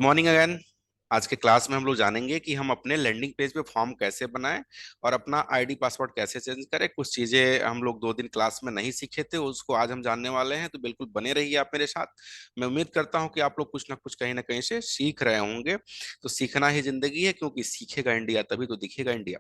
Good morning again. आज के class में हम लोग जानेंगे कि हम अपने लैंडिंग पेज पे फॉर्म कैसे बनाएं और अपना आईडी पासवर्ड कैसे चेंज करें। कुछ चीजें हम लोग 2 दिन क्लास में नहीं सीखे थे, उसको आज हम जानने वाले हैं, तो बिल्कुल बने रहिए आप मेरे साथ। मैं उम्मीद करता हूं कि आप लोग कुछ ना कुछ कहीं ना कहीं से सीख रहे होंगे। तो सीखना ही जिंदगी है, क्योंकि सीखेगा इंडिया तभी तो दिखेगा इंडिया।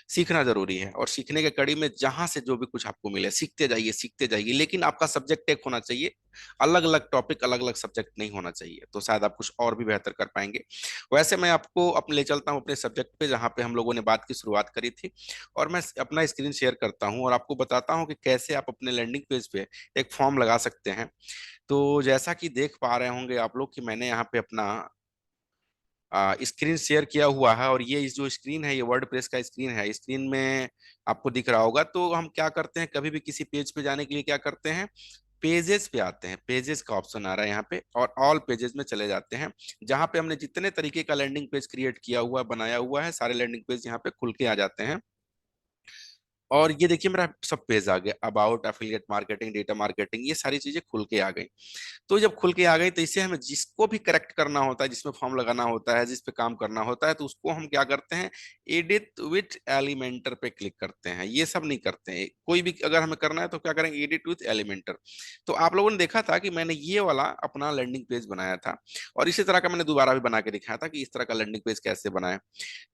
सीखना जरूरी है, और सीखने के कड़ी में जहां से जो भी कुछ आपको मिले सीखते जाइए सीखते जाइए, लेकिन आपका सब्जेक्ट एक होना चाहिए। अलग अलग टॉपिक, अलग अलग सब्जेक्ट नहीं होना चाहिए, तो शायद आप कुछ और भी बेहतर कर पाएंगे। वैसे मैं आपको अपने ले चलता हूँ अपने सब्जेक्ट पे, जहाँ पे हम लोगों ने बात की शुरुआत करी थी। और मैं अपना स्क्रीन शेयर करता हूँ और आपको बताता हूँ कि कैसे आप अपने लैंडिंग पेज पे एक फॉर्म लगा सकते हैं। तो जैसा कि देख पा रहे होंगे आप लोग कि मैंने यहाँ पे अपना स्क्रीन शेयर किया हुआ है, और ये इस जो स्क्रीन है ये वर्ड प्रेस का स्क्रीन है। स्क्रीन में आपको दिख रहा होगा। तो हम क्या करते हैं, कभी भी किसी पेज पे जाने के लिए क्या करते हैं, पेजेस पे आते हैं। पेजेस का ऑप्शन आ रहा है यहाँ पे, और ऑल पेजेस में चले जाते हैं, जहां पे हमने जितने तरीके का लैंडिंग पेज क्रिएट किया हुआ बनाया हुआ है, सारे लैंडिंग पेज यहाँ पे खुल के आ जाते हैं। और ये देखिए मेरा सब पेज आ गया, about, affiliate marketing, data marketing, ये सारी चीजें खुल के आ गई। तो जब खुल के आ गई, तो इसे हमें जिसको भी करेक्ट करना होता है, जिसमें फॉर्म लगाना होता है, जिस पे काम करना होता है, तो उसको हम क्या करते हैं, एडिट विथ एलिमेंटर पे क्लिक करते हैं। ये सब नहीं करते हैं, कोई भी अगर हमें करना है तो क्या करेंगे, एडिट विथ एलिमेंटर। तो आप लोगों ने देखा था कि मैंने ये वाला अपना लैंडिंग पेज बनाया था, और इसी तरह का मैंने दोबारा भी बना के दिखाया था कि इस तरह का लैंडिंग पेज कैसे बनाए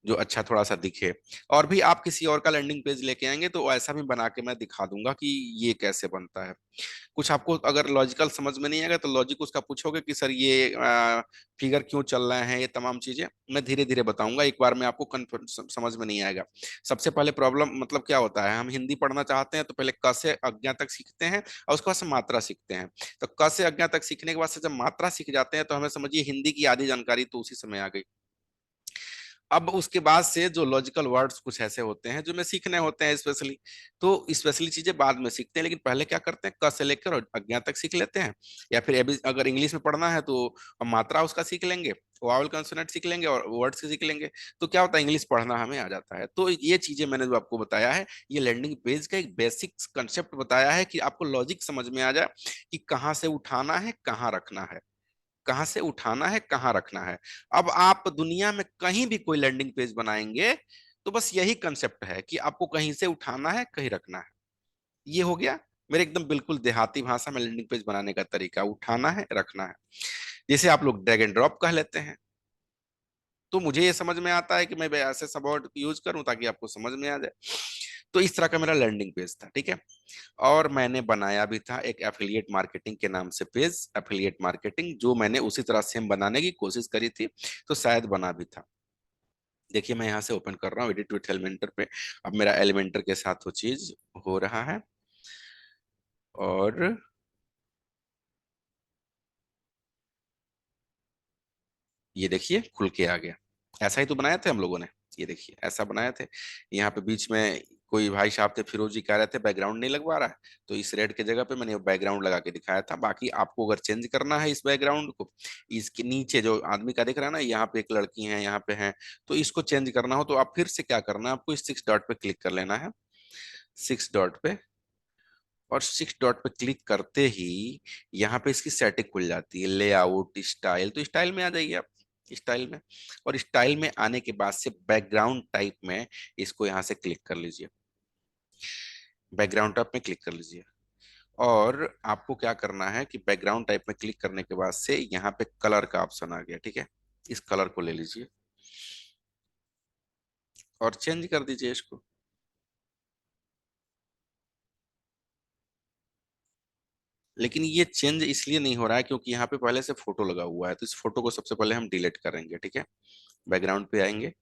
जो अच्छा थोड़ा सा दिखे। और भी आप किसी और का लैंडिंग पेज लेके आएंगे तो ऐसा भी बना के मैं दिखा दूंगा कि ये कैसे बनता है। कुछ आपको अगर लॉजिकल समझ में नहीं आएगा तो लॉजिक उसका पूछोगे कि सर ये फिगर क्यों चल रहे हैं, ये तमाम चीजें मैं धीरे धीरे बताऊंगा, एक बार में आपको समझ में नहीं आएगा। सबसे पहले प्रॉब्लम मतलब क्या होता है, हम हिंदी पढ़ना चाहते हैं तो पहले क से अज्ञा तक सीखते हैं, और उसके बाद से मात्रा सीखते हैं। तो क से अज्ञा तक सीखने के बाद से जब मात्रा सीख जाते हैं तो हमें समझिए हिंदी की आधी जानकारी तो उसी समय आ गई। अब उसके बाद से जो लॉजिकल वर्ड्स कुछ ऐसे होते हैं जो हमें सीखने होते हैं स्पेशली, तो स्पेशली चीजें बाद में सीखते हैं, लेकिन पहले क्या करते हैं, क से लेकर और अज्ञा तक सीख लेते हैं। या फिर अभी अगर इंग्लिश में पढ़ना है तो हम मात्रा उसका सीख लेंगे, वावल कंसोनेंट सीख लेंगे और वर्ड्स सीख लेंगे। तो क्या होता है, इंग्लिश पढ़ना हमें आ जाता है। तो ये चीजें मैंने जो आपको बताया है, ये लैंडिंग पेज का एक बेसिक कंसेप्ट बताया है कि आपको लॉजिक समझ में आ जाए कि कहाँ से उठाना है, कहाँ रखना है, कहां से उठाना है, कहां रखना है। अब आप दुनिया में कहीं भी कोई लैंडिंग पेज बनाएंगे तो बस यही कंसेप्ट है कि आपको कहीं से उठाना है, कहीं रखना है। ये हो गया मेरे एकदम बिल्कुल देहाती भाषा में लैंडिंग पेज बनाने का तरीका, उठाना है, रखना है। जैसे आप लोग ड्रैग एंड ड्रॉप कह लेते हैं, तो मुझे ये समझ में आता है कि मैं ऐसे सब वर्ड यूज करूं ताकि आपको समझ में आ जाए। तो इस तरह का मेरा लैंडिंग पेज था, ठीक है। और मैंने बनाया भी था एक एफिलिएट मार्केटिंग के नाम से पेज, एफिलिएट मार्केटिंग, जो मैंने उसी तरह सेम बनाने की कोशिश करी थी, तो शायद बना भी था। देखिए मैं यहाँ से ओपन कर रहा हूँ एडिट विथ एलिमेंटर पे। अब मेरा एलिमेंटर के साथ वो चीज हो रहा है, और ये देखिए खुल के आ गया। ऐसा ही तो बनाए थे हम लोगों ने, ये देखिए ऐसा बनाए थे। यहाँ पे बीच में कोई भाई साहब थे फिरोजी, कह रहे थे बैकग्राउंड नहीं लगवा रहा है, तो इस रेड के जगह पे मैंने बैकग्राउंड लगा के दिखाया था। बाकी आपको अगर चेंज करना है इस बैकग्राउंड को, इसके नीचे जो आदमी का दिख रहा है ना, यहाँ पे एक लड़की है, यहाँ पे है, तो इसको चेंज करना हो तो आप फिर से क्या करना है, आपको इस 6 डॉट पे क्लिक कर लेना है, 6 डॉट पे। और 6 डॉट पे क्लिक करते ही यहाँ पे इसकी सेटिंग खुल जाती है, लेआउट, स्टाइल, तो स्टाइल में आ जाइए आप, स्टाइल में। और स्टाइल में आने के बाद से बैकग्राउंड टाइप में इसको यहाँ से क्लिक कर लीजिए, बैकग्राउंड टाइप में क्लिक कर लीजिए। और आपको क्या करना है कि बैकग्राउंड टाइप में क्लिक करने के बाद से यहाँ पे कलर का ऑप्शन आ गया, ठीक है। इस कलर को ले लीजिए और चेंज कर दीजिए इसको। लेकिन ये चेंज इसलिए नहीं हो रहा है क्योंकि यहाँ पे पहले से फोटो लगा हुआ है, तो इस फोटो को सबसे पहले हम डिलीट करेंगे, ठीक है। बैकग्राउंड पे आएंगे,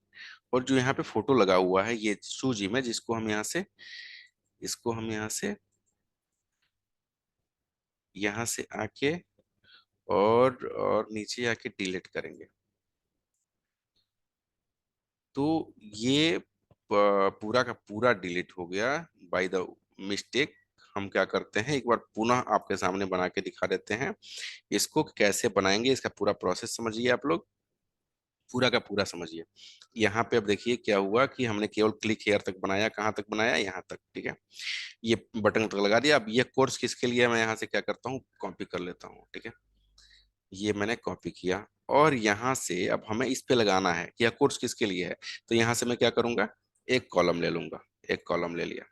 और जो यहाँ पे फोटो लगा हुआ है ये शूज इमेज, इसको हम यहाँ से आके और नीचे आके डिलीट करेंगे। तो ये पूरा का पूरा डिलीट हो गया बाय द मिस्टेक। हम क्या करते हैं, एक बार पुनः आपके सामने बना के दिखा देते हैं। इसको कैसे बनाएंगे, इसका पूरा प्रोसेस समझिए आप लोग, पूरा का पूरा समझिए। यहाँ पे अब देखिए क्या हुआ कि हमने केवल क्लिक हेयर तक बनाया, कहाँ तक बनाया, यहाँ तक, ठीक है। ये बटन तक लगा दिया। अब ये कोर्स किसके लिए है, मैं यहाँ से क्या करता हूँ, कॉपी कर लेता हूँ, ठीक है। ये मैंने कॉपी किया, और यहाँ से अब हमें इस पे लगाना है कि यह कोर्स किसके लिए है। तो यहाँ से मैं क्या करूंगा, एक कॉलम ले लूंगा, एक कॉलम ले लिया,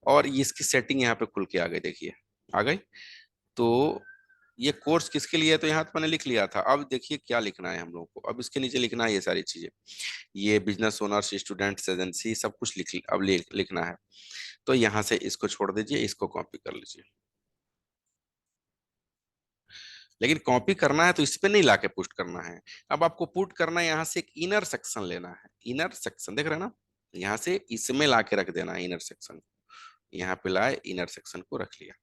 और ये इसकी सेटिंग यहाँ पे खुल के आ गई, देखिए आ गई। तो ये कोर्स किसके लिए है, तो यहाँ तो मैंने लिख लिया था। अब देखिए क्या लिखना है हम लोग को, अब इसके नीचे लिखना है ये सारी चीजें, ये बिजनेस ओनर्स, स्टूडेंट्स, एजेंसी, सब कुछ अब लिखना है। तो यहाँ से इसको छोड़ दीजिए, इसको कॉपी कर लीजिए। लेकिन कॉपी करना है तो इस पे नहीं लाके पुट करना है। अब आपको पुट करना है, यहाँ से एक इनर सेक्शन लेना है, इनर सेक्शन देख रहे हैं ना, यहाँ से इसमें लाके रख देना है इनर सेक्शन। यहाँ पे लाए, इनर सेक्शन को रख लिया।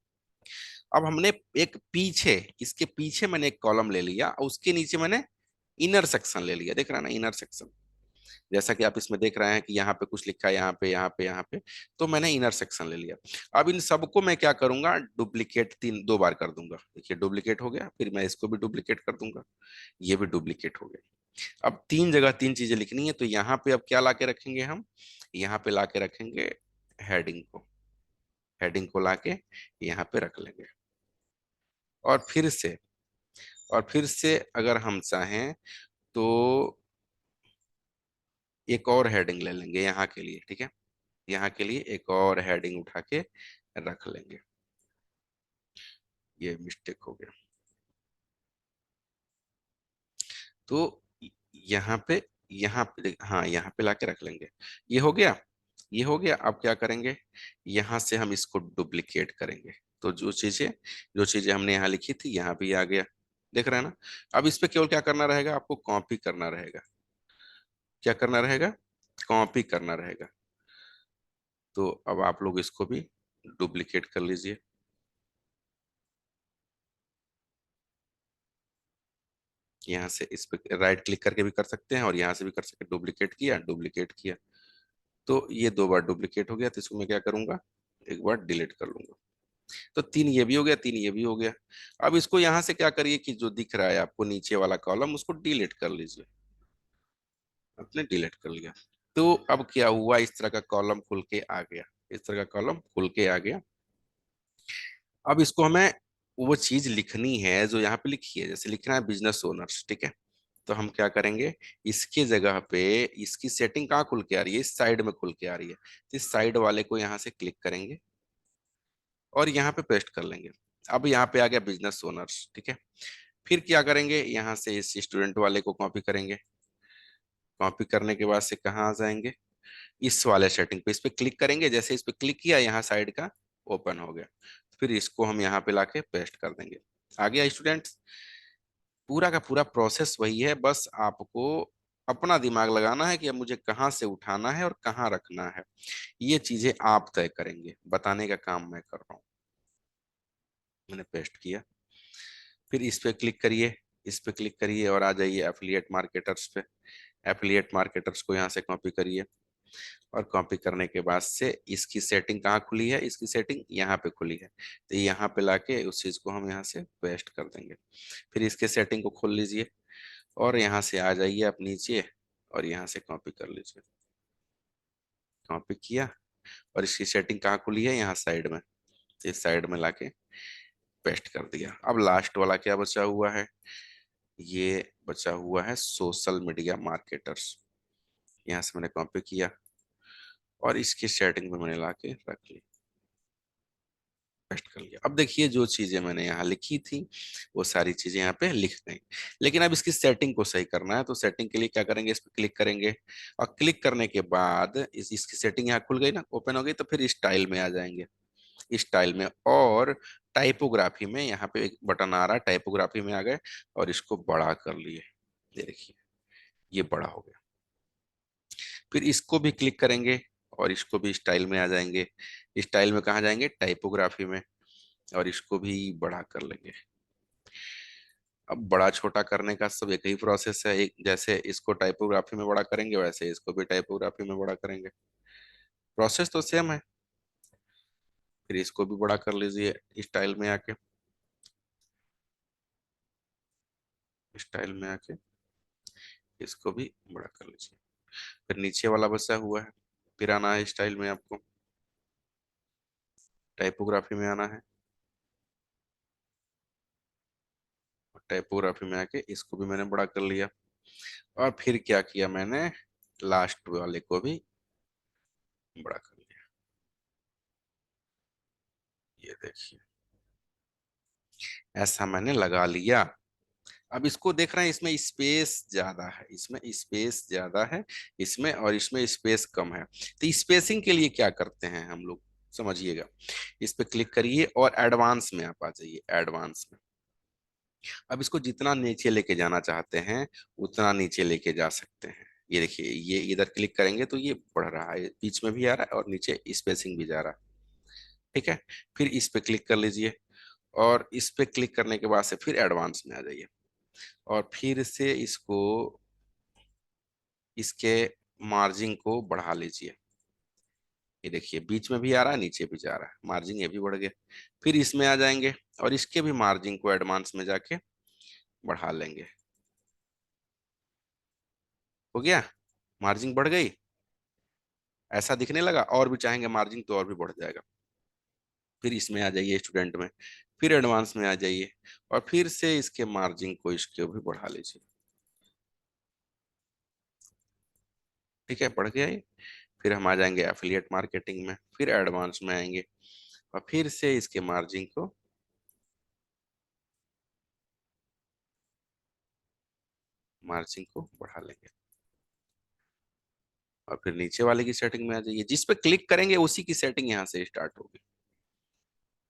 अब हमने एक पीछे, इसके पीछे मैंने एक कॉलम ले लिया, और उसके नीचे मैंने इनर सेक्शन ले लिया, देख रहे हैं ना, इनर सेक्शन। जैसा कि आप इसमें देख रहे हैं कि यहाँ पे कुछ लिखा है, यहाँ पे, यहाँ पे, यहाँ पे। तो मैंने इनर सेक्शन ले लिया। अब इन सबको मैं क्या करूंगा, डुप्लीकेट दो बार कर दूंगा। देखिए डुप्लीकेट हो गया, फिर मैं इसको भी डुप्लीकेट कर दूंगा, ये भी डुप्लीकेट हो गया। अब तीन जगह तीन चीजें लिखनी है, तो यहाँ पे अब क्या लाके रखेंगे हम, यहाँ पे लाके रखेंगे हेडिंग को, हेडिंग को लाके यहाँ पे रख लेंगे। और फिर से, और फिर से अगर हम चाहें तो एक और हेडिंग ले लेंगे यहाँ के लिए, ठीक है। यहाँ के लिए एक और हेडिंग उठा के रख लेंगे। ये मिस्टेक हो गया। तो यहाँ पे, हाँ यहाँ पे लाके रख लेंगे। ये हो गया, ये हो गया। अब क्या करेंगे, यहाँ से हम इसको डुप्लीकेट करेंगे। तो जो चीजें हमने यहाँ लिखी थी, यहाँ भी आ गया, देख रहे हैं ना। अब इस पे केवल क्या करना रहेगा, आपको कॉपी करना रहेगा। क्या करना रहेगा, कॉपी करना रहेगा। तो अब आप लोग इसको भी डुप्लीकेट कर लीजिए। यहाँ से इस पे राइट क्लिक करके भी कर सकते हैं, और यहाँ से भी कर सकते हैं। डुप्लीकेट किया, डुप्लीकेट किया, तो ये दो बार डुप्लीकेट हो गया। तो इसको मैं क्या करूंगा, एक बार डिलीट कर लूंगा। तो तीन ये भी हो गया, तीन ये भी हो गया। अब इसको यहाँ से क्या करिए कि जो दिख रहा है आपको नीचे वाला कॉलम, उसको डिलीट कर लीजिए। आपने डिलीट कर लिया। तो अब क्या हुआ, इस तरह का कॉलम खुल के आ गया, इस तरह का कॉलम खुल के आ गया। अब इसको हमें वो चीज लिखनी है जो यहाँ पे लिखी है, जैसे लिखना है बिजनेस ओनर्स, ठीक है। तो हम क्या करेंगे, इसकी जगह पे, इसकी सेटिंग कहाँ खुल के आ रही है, इस साइड में खुल के आ रही है। तो इस साइड वाले को यहाँ से क्लिक करेंगे, और यहाँ पे पेस्ट कर लेंगे। अब यहाँ पे आ गया बिजनेस ओनर्स, ठीक है। फिर क्या करेंगे, यहाँ से इस स्टूडेंट वाले को कॉपी करेंगे। कॉपी करने के बाद से कहाँ आ जाएंगे, इस वाले सेटिंग पे, इस पे क्लिक करेंगे। जैसे इस पे क्लिक किया, यहाँ साइड का ओपन हो गया। फिर इसको हम यहाँ पे लाके पेस्ट कर देंगे। आ गया स्टूडेंट्स। पूरा का पूरा प्रोसेस वही है, बस आपको अपना दिमाग लगाना है कि अब मुझे कहाँ से उठाना है और कहाँ रखना है। ये चीजें आप तय करेंगे, बताने का काम मैं कर रहा हूँ। मैंने पेस्ट किया, फिर इस पे क्लिक करिए, इस पे क्लिक करिए, और आ जाइए एफिलिएट मार्केटर्स पे। एफिलिएट मार्केटर्स को यहाँ से कॉपी करिए, और कॉपी करने के बाद से इसकी सेटिंग कहाँ खुली है, इसकी सेटिंग यहाँ पे खुली है। तो यहाँ पे लाके उस चीज को हम यहाँ से पेस्ट कर देंगे। फिर इसके सेटिंग को खोल लीजिए, और यहाँ से आ जाइए आप नीचे, और यहाँ से कॉपी कर लीजिए। कॉपी किया, और इसकी सेटिंग कहाँ खुली है, यहाँ साइड में। तो इस साइड में लाके पेस्ट कर दिया। अब लास्ट वाला क्या बचा हुआ है, ये बचा हुआ है सोशल मीडिया मार्केटर्स। यहाँ से मैंने कॉपी किया, और इसकी सेटिंग में मैंने लाके रख ली, पेस्ट कर लिया। अब देखिए जो चीजें मैंने यहाँ लिखी थी, वो सारी चीजें यहाँ पे लिख गई। लेकिन अब इसकी सेटिंग को सही करना है, तो सेटिंग के लिए क्या करेंगे, इस पे क्लिक करेंगे, और क्लिक करने के बाद इसकी सेटिंग यहाँ खुल गई ना, ओपन हो गई। तो फिर स्टाइल में आ जाएंगे, स्टाइल में, और टाइपोग्राफी में यहाँ पे एक बटन आ रहा है, टाइपोग्राफी में आ गए, और इसको बड़ा कर लिए। ये देखिए, ये बड़ा हो गया। फिर इसको भी क्लिक करेंगे, और इसको भी स्टाइल में आ जाएंगे। स्टाइल में कहाँ जाएंगे, टाइपोग्राफी में, और इसको भी बड़ा कर लेंगे। अब बड़ा छोटा करने का सब एक ही प्रोसेस है, एक जैसे इसको टाइपोग्राफी में बड़ा करेंगे, वैसे इसको भी टाइपोग्राफी में बड़ा करेंगे। प्रोसेस तो सेम है। फिर इसको भी बड़ा कर लीजिए स्टाइल में आके, स्टाइल में आके इसको भी बड़ा कर लीजिए। फिर नीचे वाला बचा हुआ है, फिर आना है स्टाइल में, आपको टाइपोग्राफी में आना है, टाइपोग्राफी में आके इसको भी मैंने बड़ा कर लिया, और फिर क्या किया मैंने, लास्ट वाले को भी बड़ा कर लिया। ये देखिए, ऐसा मैंने लगा लिया। अब इसको देख रहे हैं, इसमें स्पेस ज्यादा है, इसमें स्पेस ज्यादा है, इसमें और इसमें स्पेस कम है। तो स्पेसिंग के लिए क्या करते हैं हम लोग, समझिएगा। इस पे क्लिक करिए और एडवांस में आप आ जाइए, एडवांस में। अब इसको जितना नीचे लेके जाना चाहते हैं उतना नीचे लेके जा सकते हैं। ये देखिए, ये इधर क्लिक करेंगे तो ये बढ़ रहा है, बीच में भी आ रहा है और नीचे स्पेसिंग भी जा रहा है। ठीक है, फिर इस पे क्लिक कर लीजिए, और इस पे क्लिक करने के बाद से फिर एडवांस में आ जाइए, और फिर से इसको, इसके मार्जिन को बढ़ा लीजिए। ये देखिए, बीच में भी आ रहा है, नीचे भी जा रहा है, मार्जिन ये भी बढ़ गया। फिर इसमें आ जाएंगे और इसके भी मार्जिन को एडवांस में जाके बढ़ा लेंगे। हो गया, मार्जिन बढ़ गई, ऐसा दिखने लगा। और भी चाहेंगे मार्जिन तो और भी बढ़ जाएगा। फिर इसमें आ जाइए, स्टूडेंट में, फिर एडवांस में आ जाइए, और फिर से इसके मार्जिन को इसके भी बढ़ा लीजिए। ठीक है, बढ़ गया ये। फिर हम आ जाएंगे एफिलिएट मार्केटिंग में, फिर एडवांस में आएंगे, और फिर से इसके मार्जिन को बढ़ा लेंगे, और फिर नीचे वाले की सेटिंग में आ जाइए, जिस पे क्लिक करेंगे उसी की सेटिंग यहाँ से स्टार्ट होगी।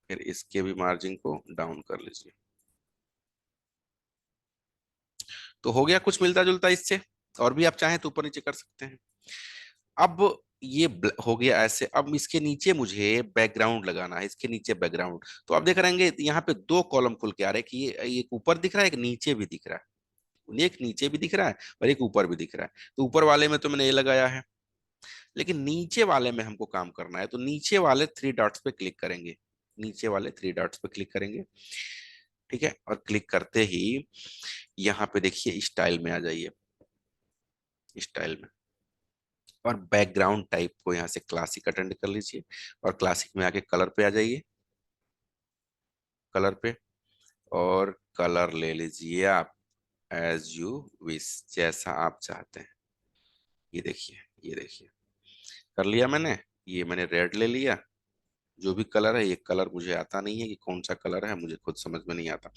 फिर इसके भी मार्जिन को डाउन कर लीजिए। तो हो गया कुछ मिलता जुलता इससे। और भी आप चाहें तो ऊपर नीचे कर सकते हैं। अब ये हो गया ऐसे। अब इसके नीचे मुझे बैकग्राउंड लगाना है, इसके नीचे बैकग्राउंड। तो आप देख रहे हैं यहाँ पे दो कॉलम खुल के आ रहे हैं, कि ये एक ऊपर दिख रहा है, एक नीचे भी दिख रहा है। एक नीचे भी दिख रहा है और एक ऊपर भी दिख रहा है। तो ऊपर वाले में तो मैंने ये लगाया है, लेकिन नीचे वाले में हमको काम करना है। तो नीचे वाले थ्री डॉट्स पे क्लिक करेंगे, नीचे वाले थ्री डॉट्स पे क्लिक करेंगे। ठीक है, और क्लिक करते ही यहाँ पे देखिए स्टाइल में आ जाइए, स्टाइल में, और बैकग्राउंड टाइप को यहाँ से क्लासिक अटेंड कर लीजिए, और क्लासिक में आके कलर पे आ जाइए, कलर पे, और कलर ले लीजिए आप एज यू विश, जैसा आप चाहते हैं। ये देखिए, ये देखिए, कर लिया मैंने। ये मैंने रेड ले लिया, जो भी कलर है। ये कलर मुझे आता नहीं है कि कौन सा कलर है, मुझे खुद समझ में नहीं आता।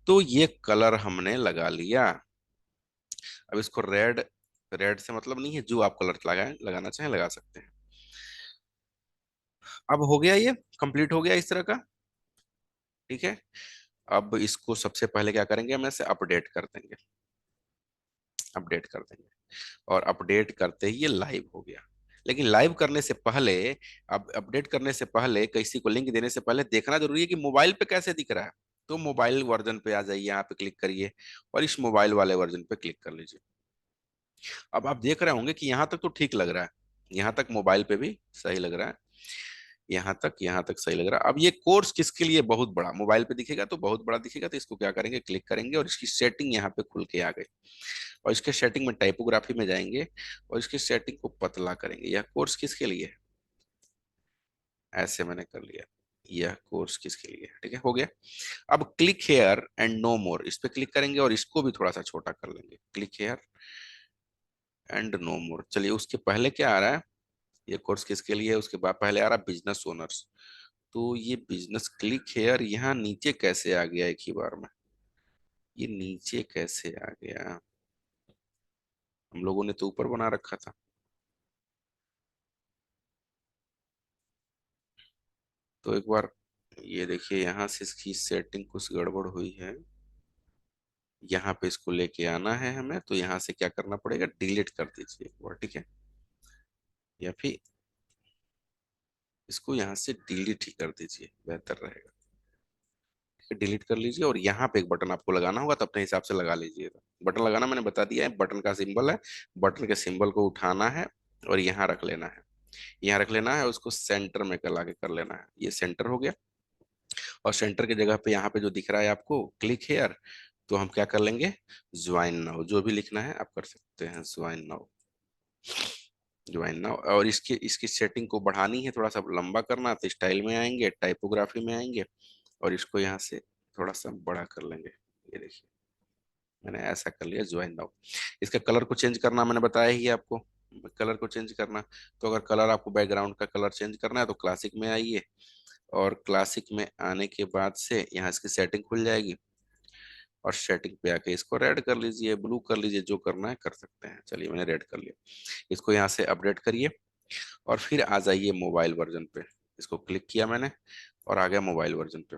तो ये कलर हमने लगा लिया। अब इसको रेड, रेड से मतलब नहीं है, जो आप कलर लगाए लगाना चाहें लगा सकते हैं। अब हो गया, ये कंप्लीट हो गया इस तरह का। ठीक है, अब इसको सबसे पहले क्या करेंगे, हम इसे अपडेट कर देंगे, अपडेट कर देंगे। और अपडेट करते ही ये लाइव हो गया। लेकिन लाइव करने से पहले, अब अपडेट करने से पहले, किसी को लिंक देने से पहले देखना जरूरी है कि मोबाइल पे कैसे दिख रहा है। तो मोबाइल वर्जन पे आ जाइए, यहाँ पे क्लिक करिए, और इस मोबाइल वाले वर्जन पे क्लिक कर लीजिए। अब आप देख रहे होंगे कि यहाँ तक तो ठीक लग रहा है, यहाँ तक मोबाइल पे भी सही लग रहा है, यहाँ तक सही लग रहा है। अब ये कोर्स किसके लिए बहुत बड़ा मोबाइल पे दिखेगा, तो बहुत बड़ा दिखेगा, तो इसको क्या करेंगे, क्लिक करेंगे, और इसकी सेटिंग यहाँ पे खुल के आ गई। और इसके सेटिंग में टाइपोग्राफी में जाएंगे, और इसकी सेटिंग को पतला करेंगे। यह कोर्स किसके लिए है, ऐसे मैंने कर लिया, यह कोर्स किसके लिए है। ठीक है, हो गया। अब क्लिक हेयर एंड नो मोर, इस पे क्लिक करेंगे और इसको भी थोड़ा सा छोटा कर लेंगे। क्लिक हेयर एंड नो मोर। चलिए, उसके पहले क्या आ रहा है, ये कोर्स किसके लिए है, उसके बाद पहले आ रहा है बिजनेस ओनर्स। तो ये बिजनेस, क्लिक हेयर यहाँ नीचे कैसे आ गया एक ही बार में, ये नीचे कैसे आ गया, हम लोगों ने तो ऊपर बना रखा था। तो एक बार ये देखिए, यहाँ से इसकी सेटिंग कुछ गड़बड़ हुई है। यहाँ पे इसको लेके आना है हमें, तो यहाँ से क्या करना पड़ेगा, डिलीट कर दीजिए एक बार। ठीक है, या फिर इसको यहाँ से डिलीट ही कर दीजिए, बेहतर रहेगा। डिलीट कर लीजिए, और यहाँ पे एक बटन आपको लगाना होगा, तो अपने हिसाब से लगा लीजिएगा। बटन लगाना मैंने बता दिया है, बटन का सिंबल है, बटन के सिंबल को उठाना है और यहाँ रख लेना है, यहाँ रख लेना है, उसको सेंटर में कर लाके कर लेना है। ये सेंटर हो गया। और सेंटर की जगह पे यहाँ पे जो दिख रहा है आपको क्लिक हेयर, तो हम क्या कर लेंगे, ज्वाइन नाउ, जो भी लिखना है आप कर सकते हैं, ज्वाइन नाउ, ज्वाइन नाउ। और इसकी इसकी सेटिंग को बढ़ानी है, थोड़ा सा लंबा करना, तो स्टाइल में आएंगे, टाइपोग्राफी में आएंगे, और इसको यहाँ से थोड़ा सा बड़ा कर लेंगे। ये देखिए, मैंने ऐसा कर लिया ज्वाइन नाउ। इसका कलर को चेंज करना मैंने बताया ही है आपको, कलर को चेंज करना। तो अगर कलर आपको बैकग्राउंड का कलर चेंज करना है तो क्लासिक में आइए, और क्लासिक में आने के बाद से यहाँ इसकी सेटिंग खुल जाएगी, और सेटिंग पे आके इसको रेड कर लीजिए, ब्लू कर लीजिए, जो करना है कर सकते हैं। चलिए मैंने रेड कर लिया। इसको यहाँ से अपडेट करिए, और फिर आ जाइए मोबाइल वर्जन पे। इसको क्लिक किया मैंने और आ गया मोबाइल वर्जन पे।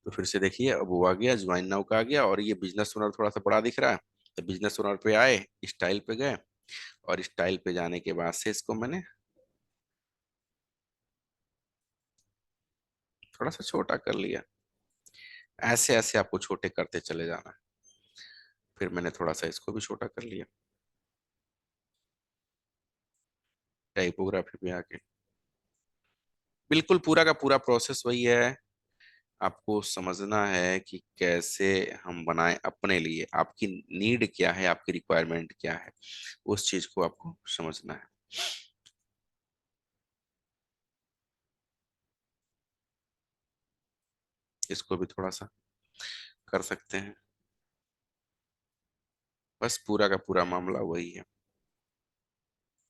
तो फिर से देखिए, अब वो आ गया, ज्वाइन नाउ का आ गया, और ये बिजनेस ओनर थोड़ा सा बड़ा दिख रहा है। तो बिजनेस ओनर पे आए, स्टाइल पे गए, और स्टाइल पे जाने के बाद से इसको मैंने थोड़ा सा छोटा कर लिया। ऐसे ऐसे आपको छोटे करते चले जाना है। फिर मैंने थोड़ा सा इसको भी छोटा कर लिया, टाइपोग्राफी पे आके। बिल्कुल पूरा का पूरा प्रोसेस वही है। आपको समझना है कि कैसे हम बनाएं अपने लिए, आपकी नीड क्या है, आपकी रिक्वायरमेंट क्या है, उस चीज को आपको समझना है। इसको भी थोड़ा सा कर सकते हैं। बस पूरा का पूरा मामला वही है।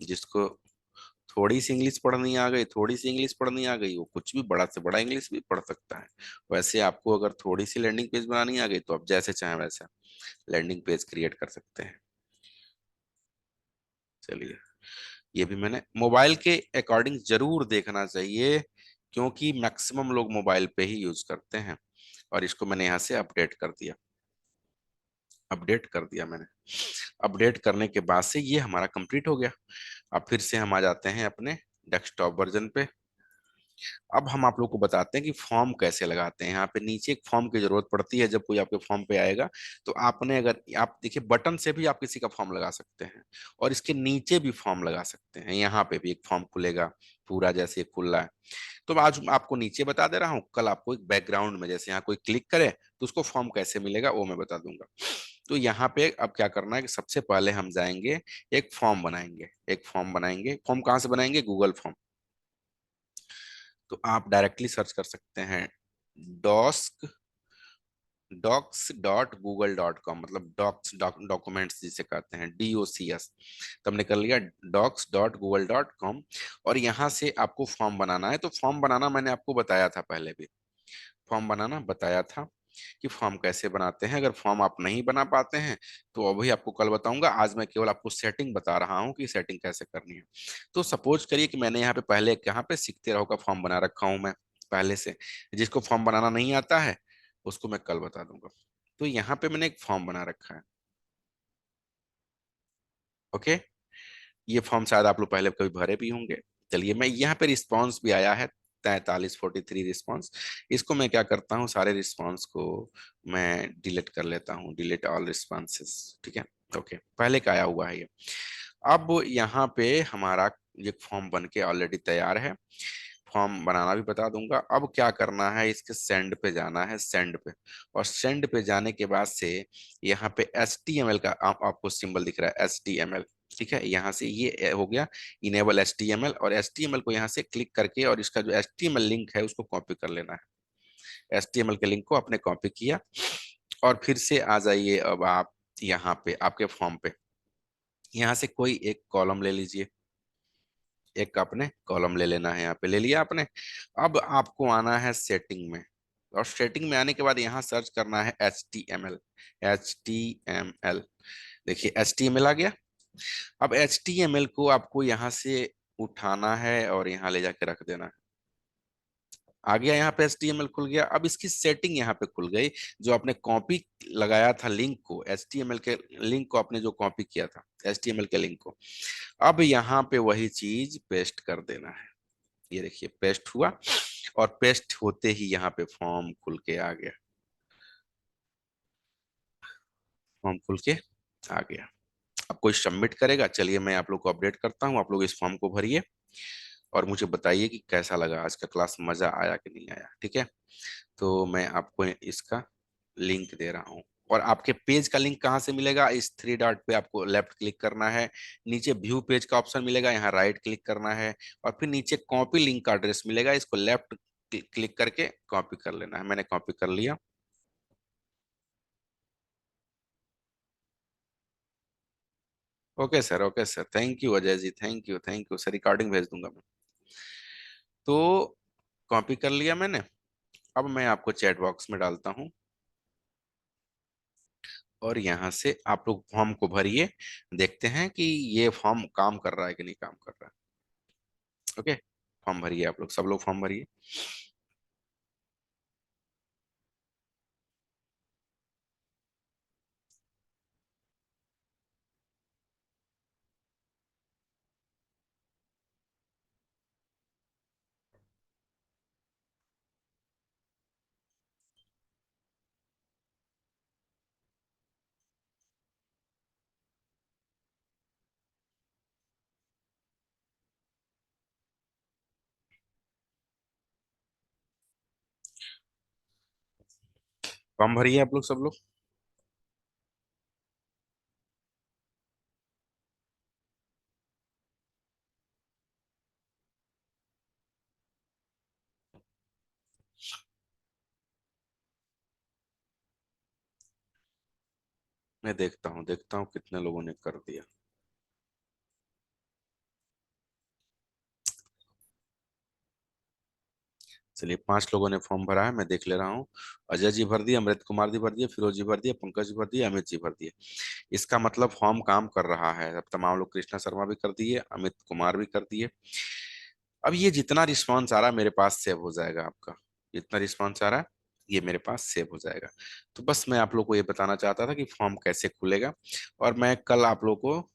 जिसको थोड़ी सी इंग्लिश पढ़नी आ गई, थोड़ी सी इंग्लिश पढ़नी आ गई, वो कुछ भी बड़ा से बड़ा इंग्लिश भी पढ़ सकता है। वैसे आपको अगर थोड़ी सी लैंडिंग पेज बनानी आ गई तो आप जैसे चाहें वैसा लैंडिंग पेज क्रिएट कर सकते हैं। चलिए, ये भी मैंने मोबाइल के अकॉर्डिंग जरूर देखना चाहिए, क्योंकि मैक्सिमम लोग मोबाइल पे ही यूज करते हैं। और इसको मैंने यहाँ से अपडेट कर दिया, अपडेट कर दिया मैंने। अपडेट करने के बाद से ये हमारा कंप्लीट हो गया। अब फिर से हम आ जाते हैं अपने डेस्कटॉप वर्जन पे। अब हम आप लोग को बताते हैं कि फॉर्म कैसे लगाते हैं। यहाँ पे नीचे एक फॉर्म की जरूरत पड़ती है जब कोई आपके फॉर्म पे आएगा। तो आपने, अगर आप देखिए, बटन से भी आप किसी का फॉर्म लगा सकते हैं, और इसके नीचे भी फॉर्म लगा सकते हैं। यहाँ पे भी एक फॉर्म खुलेगा, पूरा जैसे खुल रहा है। तो मैं आज आपको नीचे बता दे रहा हूँ, कल आपको एक बैकग्राउंड में जैसे यहाँ कोई क्लिक करे तो उसको फॉर्म कैसे मिलेगा वो मैं बता दूंगा। तो यहाँ पे अब क्या करना है कि सबसे पहले हम जाएंगे, एक फॉर्म बनाएंगे। एक फॉर्म बनाएंगे, फॉर्म कहाँ से बनाएंगे? Google form. तो आप डायरेक्टली सर्च कर सकते हैं, डॉस्क docs.google.com, मतलब डॉक्स डॉक्यूमेंट्स जिसे कहते हैं, DOCS। तो हमने कर लिया docs.google.com। और यहाँ से आपको फॉर्म बनाना है। तो फॉर्म बनाना मैंने आपको बताया था पहले भी, फॉर्म बनाना बताया था कि फॉर्म कैसे बनाते हैं। अगर फॉर्म आप नहीं बना पाते हैं तो अभी आपको कल बताऊंगा। आज मैं केवल आपको सेटिंग बता रहा हूँ कि सेटिंग कैसे करनी है। तो सपोज करिए कि मैंने यहाँ पे पहले यहाँ पे सीखते रहो का फॉर्म बना रखा हूँ मैं पहले से। जिसको फॉर्म बनाना नहीं आता है उसको मैं कल बता दूंगा। तो यहाँ पे मैंने एक फॉर्म बना रखा है। ओके, ये फॉर्म शायद आप लोग पहले कभी भरे भी होंगे। चलिए, मैं यहाँ पे रिस्पॉन्स भी आया है 4343 रिस्पॉन्स। इसको मैं क्या करता हूँ, सारे रिस्पॉन्स को मैं डिलीट कर लेता हूँ, डिलीट ऑल रिस्पॉन्सेस। ठीक है, ओके, पहले का आया हुआ है ये। अब यहाँ पे हमारा ये फॉर्म बन के ऑलरेडी तैयार है। फॉर्म बनाना भी बता दूंगा। अब क्या करना है, इसके सेंड पे जाना है, सेंड पे। और सेंड पे जाने के बाद से यहाँ पे HTML का आपको सिंबल दिख रहा है, HTML। ठीक है, यहाँ से ये हो गया इनेबल HTML, और HTML को यहाँ से क्लिक करके और इसका जो HTML लिंक है उसको कॉपी कर लेना है। HTML के लिंक को आपने कॉपी किया, और फिर से आ जाइए अब आप यहाँ पे आपके फॉर्म पे। यहाँ से कोई एक कॉलम ले लीजिए, एक आपने कॉलम ले लेना है। यहाँ पे ले लिया आपने। अब आपको आना है सेटिंग में, और सेटिंग में आने के बाद यहाँ सर्च करना है HTML। HTML, देखिए HTML आ गया। अब HTML को आपको यहाँ से उठाना है और यहाँ ले जाके रख देना है। आ गया, यहाँ पे HTML खुल गया। अब इसकी सेटिंग यहाँ पे खुल गई। जो आपने कॉपी लगाया था लिंक को, HTML के लिंक को आपने जो कॉपी किया था, HTML के लिंक को, अब यहाँ पे वही चीज पेस्ट कर देना है। ये देखिए पेस्ट हुआ, और पेस्ट होते ही यहाँ पे फॉर्म खुल के आ गया, फॉर्म खुल के आ गया। अब कोई सबमिट करेगा। चलिए मैं आप लोग को अपडेट करता हूँ, आप लोग इस फॉर्म को भरिए और मुझे बताइए कि कैसा लगा आज का क्लास, मजा आया कि नहीं आया। ठीक है, तो मैं आपको इसका लिंक दे रहा हूँ। और आपके पेज का लिंक कहाँ से मिलेगा? इस थ्री डॉट पे आपको लेफ्ट क्लिक करना है, नीचे व्यू पेज का ऑप्शन मिलेगा, यहाँ राइट क्लिक करना है, और फिर नीचे कॉपी लिंक का एड्रेस मिलेगा, इसको लेफ्ट क्लिक करके कॉपी कर लेना है। मैंने कॉपी कर लिया। Okay sir, thank you Ajay ji, thank you sir, recording भेज दूंगा मैं। तो कॉपी कर लिया मैंने। अब मैं आपको चैट बॉक्स में डालता हूँ, और यहाँ से आप लोग फॉर्म को भरिए। देखते हैं कि ये फॉर्म काम कर रहा है कि नहीं काम कर रहा है। ओके, फॉर्म भरिए, आप लोग सब लोग फॉर्म भरिए। फॉर्म भरिए आप लोग सब लोग। मैं देखता हूँ कितने लोगों ने कर दिया। चलिए, 5 लोगों ने फॉर्म भरा है, मैं देख ले रहा हूँ। अजय जी भर दिए, अमृत कुमार जी भर दिए, फिरोज जी भर दिए, पंकज जी भर दिए, अमित जी भर दिए। इसका मतलब फॉर्म काम कर रहा है। अब तमाम लोग, कृष्णा शर्मा भी कर दिए, अमित कुमार भी कर दिए। अब ये जितना रिस्पॉन्स आ रहा है मेरे पास सेव हो जाएगा आपका। जितना रिस्पॉन्स आ रहा है ये मेरे पास सेव हो जाएगा। तो बस मैं आप लोग को ये बताना चाहता था कि फॉर्म कैसे खुलेगा। और मैं कल आप लोग को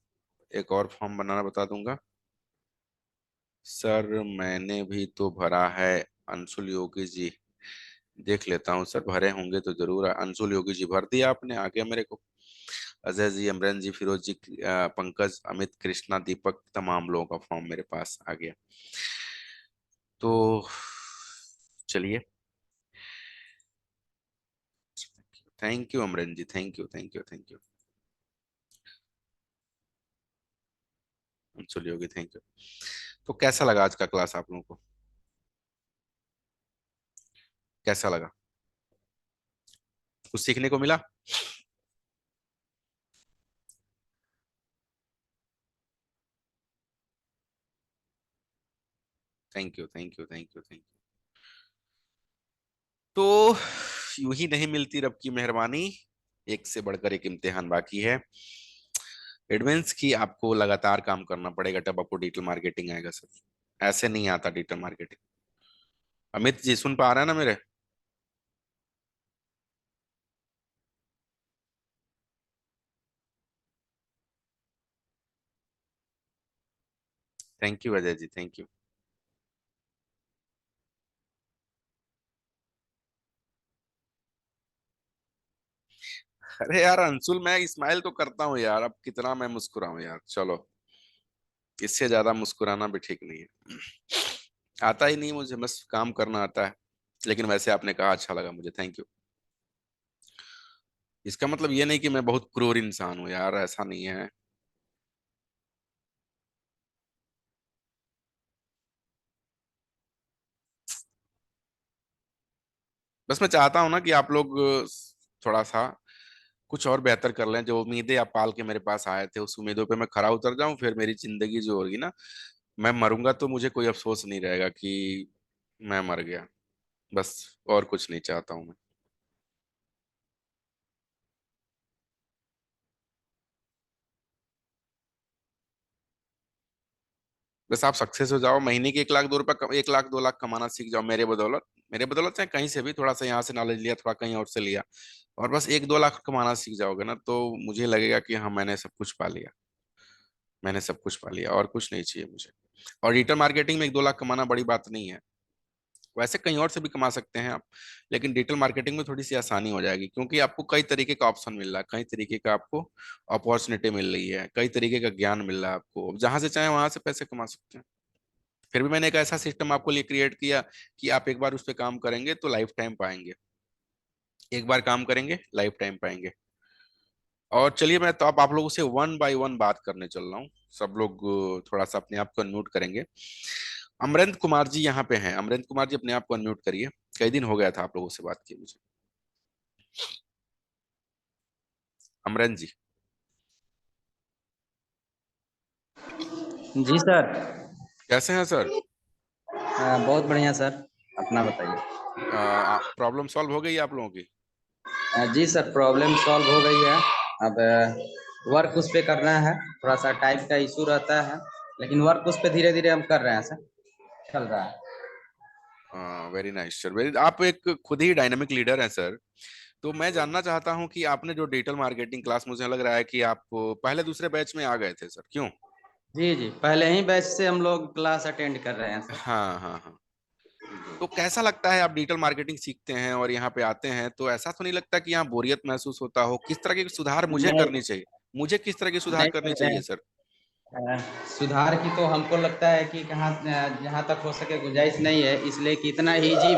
एक और फॉर्म बनाना बता दूंगा। सर मैंने भी तो भरा है, अंशुल योगी जी। देख लेता हूँ सर, भरे होंगे तो जरूर। अंशुल योगी जी भर दिया आपने, आ गया मेरे को। अजय जी, अमरन जी, फिरोज जी, पंकज, अमित, कृष्णा, दीपक, तमाम लोगों का फॉर्म मेरे पास आ गया। तो चलिए, thank you Amaran ji, thank you. Anshul Yogi, thank you. तो कैसा लगा आज का क्लास आप लोगों को? कैसा लगा? कुछ सीखने को मिला? Thank you. तो यूं ही नहीं मिलती रब की मेहरबानी, एक से बढ़कर एक इम्तिहान बाकी है। एडवांस की आपको लगातार काम करना पड़ेगा, तब आपको डिजिटल मार्केटिंग आएगा सर। ऐसे नहीं आता डिजिटल मार्केटिंग। अमित जी सुन पा रहे हैं ना मेरे? Thank you Ajay ji, thank you. अरे यार अंशुल, मैं स्माइल तो करता हूँ यार, अब कितना मैं मुस्कुराऊं यार, चलो। इससे ज्यादा मुस्कुराना भी ठीक नहीं है। आता ही नहीं मुझे, बस काम करना आता है। लेकिन वैसे आपने कहा, अच्छा लगा मुझे, थैंक यू। इसका मतलब ये नहीं कि मैं बहुत क्रूर इंसान हूँ यार, ऐसा नहीं है। बस मैं चाहता हूँ ना कि आप लोग थोड़ा सा कुछ और बेहतर कर लें। जो उम्मीदें आप पाल के मेरे पास आए थे, उस उम्मीदों पे मैं खरा उतर जाऊं, फिर मेरी जिंदगी जो होगी ना, मैं मरूंगा तो मुझे कोई अफसोस नहीं रहेगा कि मैं मर गया। बस, और कुछ नहीं चाहता हूँ मैं। बस आप सक्सेस हो जाओ, महीने के 1 लाख 2 रुपए 1 लाख 2 लाख कमाना सीख जाओ मेरे बदौलत। मेरे बदौलत चाहे कहीं से भी, थोड़ा सा यहाँ से नॉलेज लिया, थोड़ा कहीं और से लिया, और बस 1 2 लाख कमाना सीख जाओगे ना, तो मुझे लगेगा कि हाँ, मैंने सब कुछ पा लिया। मैंने सब कुछ पा लिया, और कुछ नहीं चाहिए मुझे। और डिजिटल मार्केटिंग में 1 2 लाख कमाना बड़ी बात नहीं है। वैसे कहीं और से भी कमा सकते हैं आप, लेकिन डिजिटल मार्केटिंग में थोड़ी सी आसानी हो जाएगी, क्योंकि आपको कई तरीके का ऑप्शन मिल रहा है, कई तरीके का आपको अपॉर्चुनिटी मिल रही है, कई तरीके का ज्ञान मिल रहा है आपको। अब जहां से चाहे वहां से पैसे कमा सकते हैं। फिर भी मैंने एक ऐसा सिस्टम आपको लिए क्रिएट किया कि आप एक बार उस पर काम करेंगे तो लाइफ टाइम पाएंगे। एक बार काम करेंगे, लाइफ टाइम पाएंगे। और चलिए, मैं तो अब आप लोगों से वन बाय वन बात करने चल रहा हूँ। सब लोग थोड़ा सा अपने आप को अनम्यूट करेंगे। अमरेंद्र कुमार जी यहाँ पे हैं। अमरेंद्र कुमार जी, अपने आप को अनम्यूट करिए। कई दिन हो गया था आप लोगों से बात की मुझे। अमरेंद्र जी। जी सर। कैसे हैं सर? बहुत बढ़िया सर। अपना बताइए। प्रॉब्लम सॉल्व हो गई आप लोगों की? जी सर, प्रॉब्लम सॉल्व हो गई है। अब वर्क उस पे करना है। थोड़ा सा टाइप का इशू रहता है, लेकिन वर्क उस पे धीरे धीरे हम कर रहे हैं सर। चल रहा है। Very nice sir, very. आप एक खुद ही डायनामिक लीडर हैं सर। तो मैं जानना चाहता हूं कि आपने जो डिजिटल मार्केटिंग क्लास, मुझे लग रहा है कि आप पहले दूसरे बैच में आ गए थे सर, क्यों? जी जी, पहले ही बैच से हम लोग क्लास अटेंड कर रहे हैं सर। हाँ हाँ हाँ। तो कैसा लगता है, आप डिजिटल मार्केटिंग सीखते हैं और यहाँ पे आते हैं, तो ऐसा तो नहीं लगता कि यहाँ बोरियत महसूस होता हो? किस तरह के सुधार मुझे नहीं करनी चाहिए? मुझे किस तरह की सुधार नहीं करनी सर, चाहिए सर? अ, सुधार की तो हमको लगता है कि कहाँ जहाँ तक हो सके गुंजाइश नहीं है, इसलिए कि इतना ईजी